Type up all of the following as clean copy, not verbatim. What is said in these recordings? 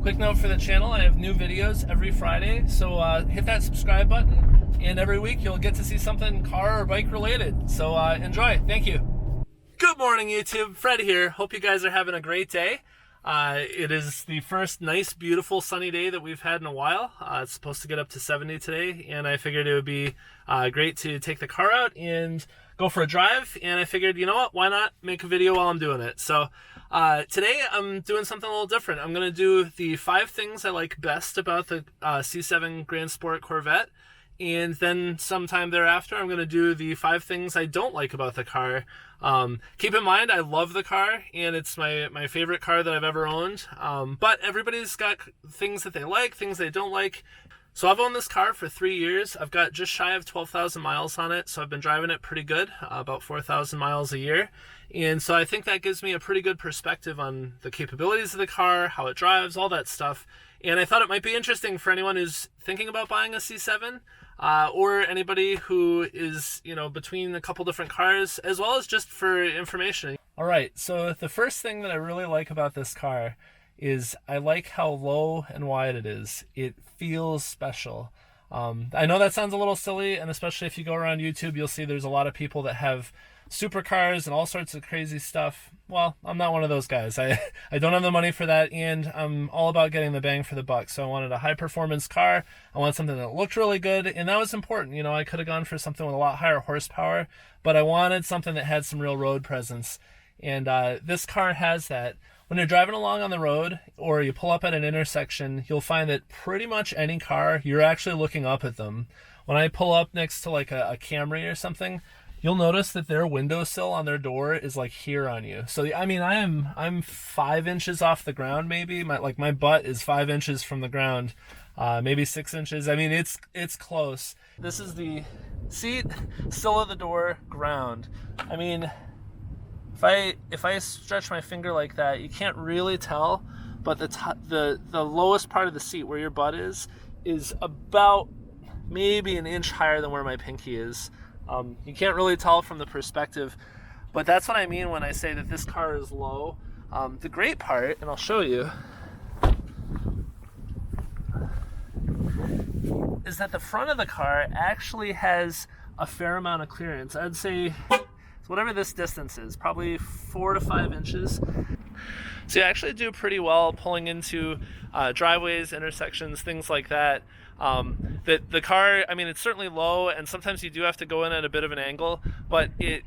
Quick note for the channel, I have new videos every Friday, so hit that subscribe button, and every week you'll get to see something car or bike related. So enjoy. Thank you. Good morning, YouTube. Fred here. Hope you guys are having a great day. It is the first nice, beautiful, sunny day that we've had in a while. It's supposed to get up to 70 today, and I figured it would be great to take the car out and go for a drive. And I figured, you know what, why not make a video while I'm doing it? So today I'm doing something a little different. I'm going to do the 5 things I like best about the C7 Grand Sport Corvette. And then sometime thereafter, I'm going to do the 5 things I don't like about the car. Keep in mind, I love the car, and it's my favorite car that I've ever owned. But everybody's got things that they like, things they don't like. So I've owned this car for 3 years. I've got just shy of 12,000 miles on it, so I've been driving it pretty good, about 4,000 miles a year. And so I think that gives me a pretty good perspective on the capabilities of the car, how it drives, all that stuff. And I thought it might be interesting for anyone who's thinking about buying a C7, or anybody who is, between a couple different cars, as well as just for information. All right, so the first thing that I really like about this car is I like how low and wide it is. It feels special. I know that sounds a little silly, and especially if you go around YouTube, you'll see there's a lot of people that have supercars and all sorts of crazy stuff. Well, I'm not one of those guys. I don't have the money for that, and I'm all about getting the bang for the buck. So I wanted a high performance car. I wanted something that looked really good, and that was important. I could have gone for something with a lot higher horsepower, but I wanted something that had some real road presence. And this car has that. When you're driving along on the road or you pull up at an intersection, you'll find that pretty much any car, you're actually looking up at them. When I pull up next to like a Camry or something, you'll notice that their windowsill on their door is like here on you. So I mean, I'm 5 inches off the ground, maybe. My butt is 5 inches from the ground, maybe 6 inches. I mean, it's close. This is the seat, still at the door, ground. I mean, if I stretch my finger like that, you can't really tell, but the lowest part of the seat where your butt is about maybe an inch higher than where my pinky is. You can't really tell from the perspective, but that's what I mean when I say that this car is low. The great part, and I'll show you, is that the front of the car actually has a fair amount of clearance. I'd say whatever this distance is, probably 4 to 5 inches. So you actually do pretty well pulling into driveways, intersections, things like that. The car, I mean, it's certainly low, and sometimes you do have to go in at a bit of an angle, but it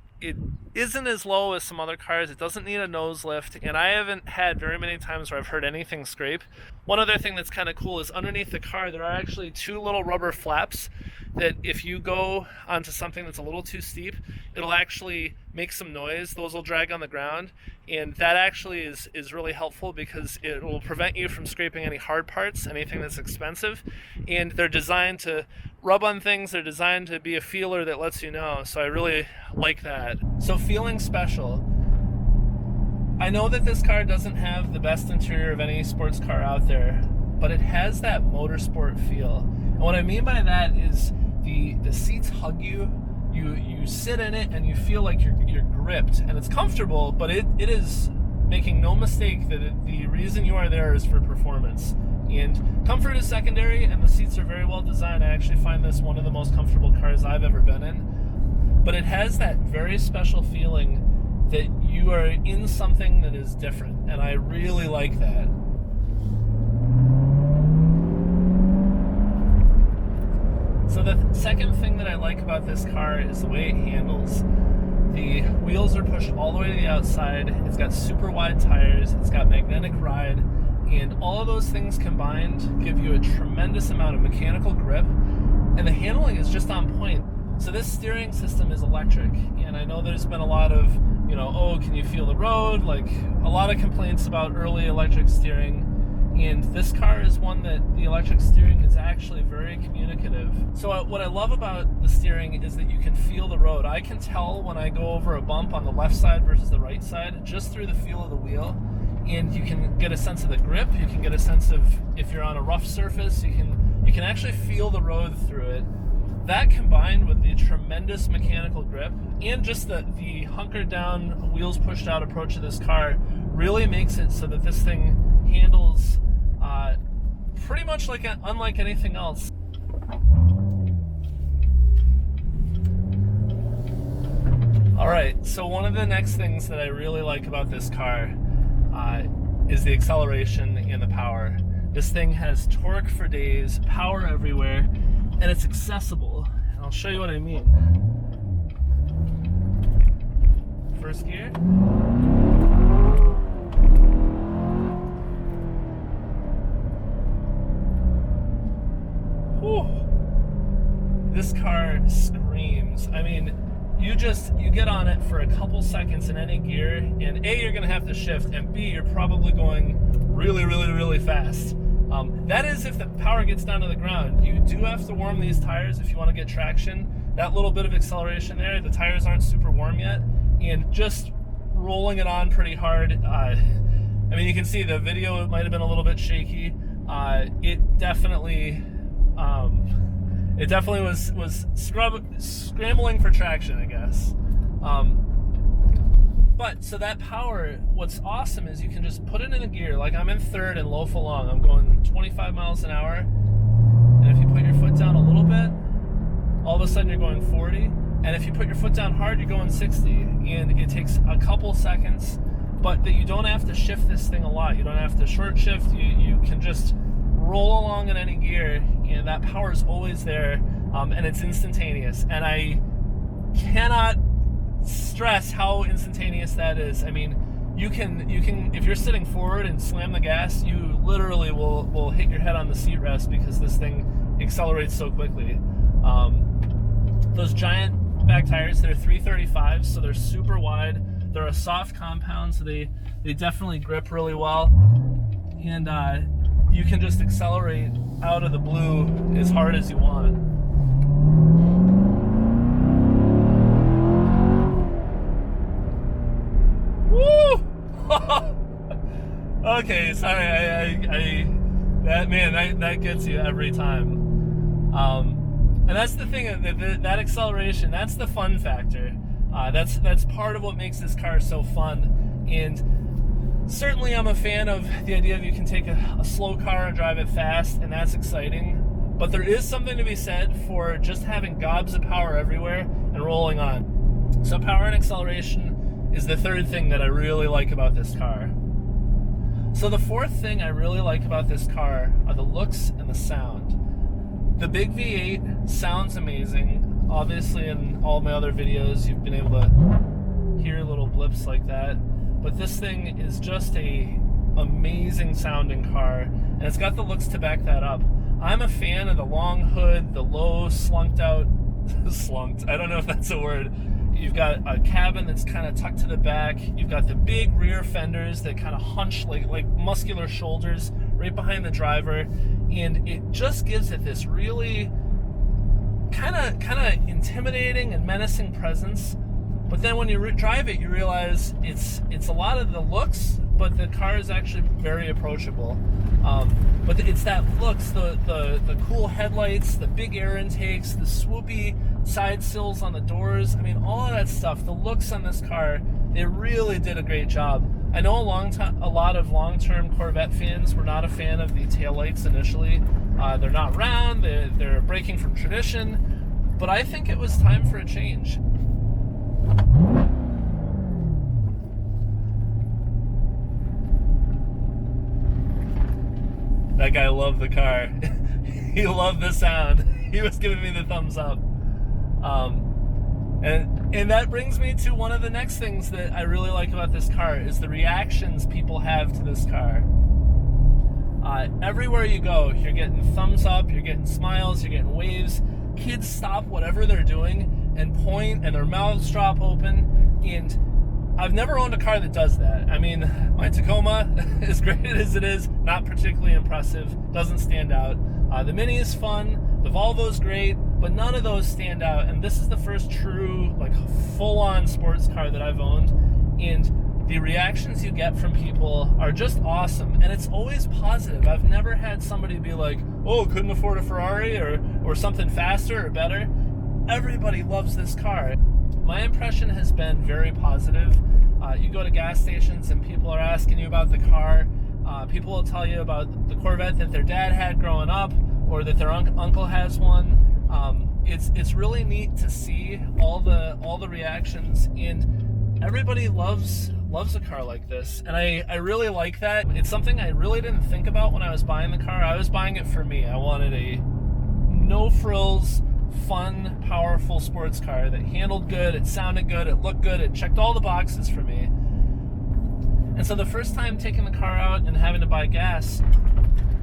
isn't as low as some other cars. It doesn't need a nose lift, and I haven't had very many times where I've heard anything scrape. One other thing that's kind of cool is underneath the car there are actually 2 little rubber flaps that if you go onto something that's a little too steep, it'll actually make some noise. Those will drag on the ground, and that actually is really helpful because it will prevent you from scraping any hard parts, anything that's expensive. And they're designed to rub on things. They're designed to be a feeler that lets you know. So I really like that. So feeling special. I know that this car doesn't have the best interior of any sports car out there, but it has that motorsport feel. And what I mean by that is the seats hug you. You sit in it and you feel like you're gripped, and it's comfortable, but it is making no mistake that the reason you are there is for performance. And comfort is secondary, and the seats are very well designed. I actually find this one of the most comfortable cars I've ever been in. But it has that very special feeling that you are in something that is different, and I really like that. So the second thing that I like about this car is the way it handles. The wheels are pushed all the way to the outside. It's got super wide tires. It's got magnetic ride. And all of those things combined give you a tremendous amount of mechanical grip. And the handling is just on point. So this steering system is electric. And I know there's been a lot of, oh, can you feel the road? Like a lot of complaints about early electric steering. And this car is one that the electric steering is actually very communicative. So what I love about the steering is that you can feel the road. I can tell when I go over a bump on the left side versus the right side just through the feel of the wheel. And you can get a sense of the grip. You can get a sense of if you're on a rough surface, you can actually feel the road through it. That combined with the tremendous mechanical grip and just the hunkered down, wheels pushed out approach of this car really makes it so that this thing handles pretty much like unlike anything else. Alright, so one of the next things that I really like about this car is the acceleration and the power. This thing has torque for days, power everywhere, and it's accessible. And I'll show you what I mean. First gear. Whew. This car screams. I mean, you get on it for a couple seconds in any gear, and A, you're going to have to shift, and B, you're probably going really, really, really fast. That is if the power gets down to the ground. You do have to warm these tires if you want to get traction. That little bit of acceleration there, the tires aren't super warm yet, and just rolling it on pretty hard. I mean, you can see the video might have been a little bit shaky. It definitely was scrambling for traction, I guess. But so that power, what's awesome is you can just put it in a gear. Like I'm in third and loaf along. I'm going 25 miles an hour. And if you put your foot down a little bit, all of a sudden you're going 40. And if you put your foot down hard, you're going 60. And it takes a couple seconds, but that you don't have to shift this thing a lot. You don't have to short shift. You can just roll along in any gear, and that power is always there, and it's instantaneous. And I cannot stress how instantaneous that is. I mean, you can if you're sitting forward and slam the gas, you literally will hit your head on the seat rest because this thing accelerates so quickly. Those giant back tires, they're 335s, so they're super wide. They're a soft compound, so they definitely grip really well, and you can just accelerate out of the blue as hard as you want. Woo! Okay, sorry, that gets you every time. And that's the thing, that acceleration, that's the fun factor. That's part of what makes this car so fun. And certainly I'm a fan of the idea that you can take a slow car and drive it fast, and that's exciting. But there is something to be said for just having gobs of power everywhere and rolling on. So power and acceleration is the third thing that I really like about this car. So the fourth thing I really like about this car are the looks and the sound. The big V8 sounds amazing. Obviously in all my other videos you've been able to hear little blips like that. But this thing is just a amazing sounding car, and it's got the looks to back that up. I'm a fan of the long hood, the low slunked out, I don't know if that's a word. You've got a cabin that's kind of tucked to the back. You've got the big rear fenders that kind of hunch like muscular shoulders right behind the driver, and it just gives it this really kind of intimidating and menacing presence. But then when you drive it, you realize it's a lot of the looks, but the car is actually very approachable. But it's that looks, the cool headlights, the big air intakes, the swoopy side sills on the doors. I mean, all of that stuff, the looks on this car, they really did a great job. I know a lot of long-term Corvette fans were not a fan of the taillights initially. They're not round, they're breaking from tradition, but I think it was time for a change. That guy loved the car. He loved the sound. He was giving me the thumbs up. And that brings me to one of the next things that I really like about this car is the reactions people have to this car. Everywhere you go, you're getting thumbs up, you're getting smiles, you're getting waves. Kids stop whatever they're doing and point, and their mouths drop open. And I've never owned a car that does that. I mean, my Tacoma, as great as it is, not particularly impressive, doesn't stand out. The Mini is fun, the Volvo's great, but none of those stand out. And this is the first true, like, full-on sports car that I've owned. And the reactions you get from people are just awesome, and it's always positive. I've never had somebody be like, oh, couldn't afford a Ferrari or something faster or better. Everybody loves this car. My impression has been very positive. You go to gas stations and people are asking you about the car. People will tell you about the Corvette that their dad had growing up, or that their uncle has one. It's really neat to see all the reactions, and everybody loves a car like this, and I really like that. It's something I really didn't think about when I was buying the car. I was buying it for me. I wanted a no frills, fun, powerful sports car that handled good, it sounded good, it looked good, it checked all the boxes for me. And so the first time taking the car out and having to buy gas,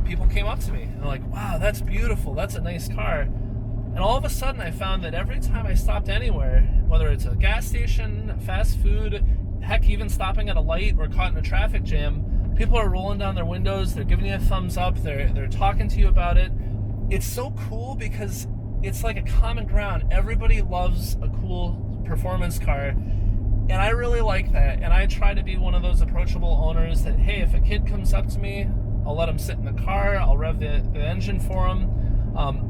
people came up to me and they're like, wow, that's beautiful, that's a nice car. And all of a sudden I found that every time I stopped anywhere, whether it's a gas station, fast food, heck, even stopping at a light or caught in a traffic jam, people are rolling down their windows, they're giving you a thumbs up, they're talking to you about it. It's so cool because it's like a common ground. Everybody loves a cool performance car. And I really like that. And I try to be one of those approachable owners that, hey, if a kid comes up to me, I'll let him sit in the car, I'll rev the engine for him.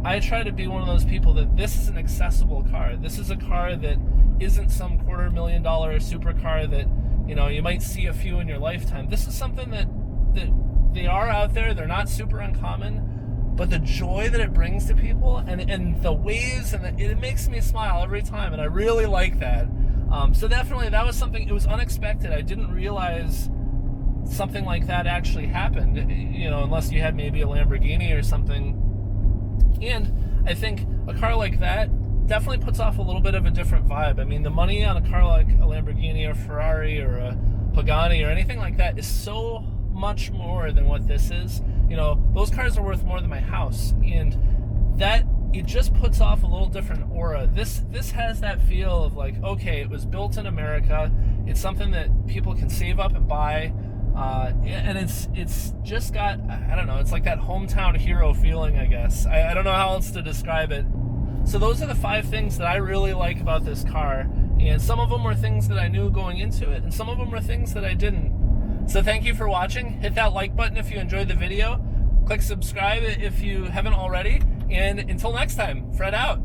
I try to be one of those people that this is an accessible car. This is a car that isn't some $250,000 supercar that, you know, you might see a few in your lifetime. This is something that they are out there. They're not super uncommon, but the joy that it brings to people and the waves, and it makes me smile every time, and I really like that. So definitely that was something, it was unexpected. I didn't realize something like that actually happened, you know, unless you had maybe a Lamborghini or something. And I think a car like that definitely puts off a little bit of a different vibe. I mean, the money on a car like a Lamborghini or Ferrari or a Pagani or anything like that is so much more than what this is. You know, those cars are worth more than my house, and that, it just puts off a little different aura. This has that feel of like, okay, it was built in America. It's something that people can save up and buy, and it's just got, I don't know, it's like that hometown hero feeling, I guess. I don't know how else to describe it. So those are the 5 things that I really like about this car, and some of them were things that I knew going into it, and some of them were things that I didn't. So thank you for watching. Hit that like button if you enjoyed the video. Click subscribe if you haven't already. And until next time, Fred out.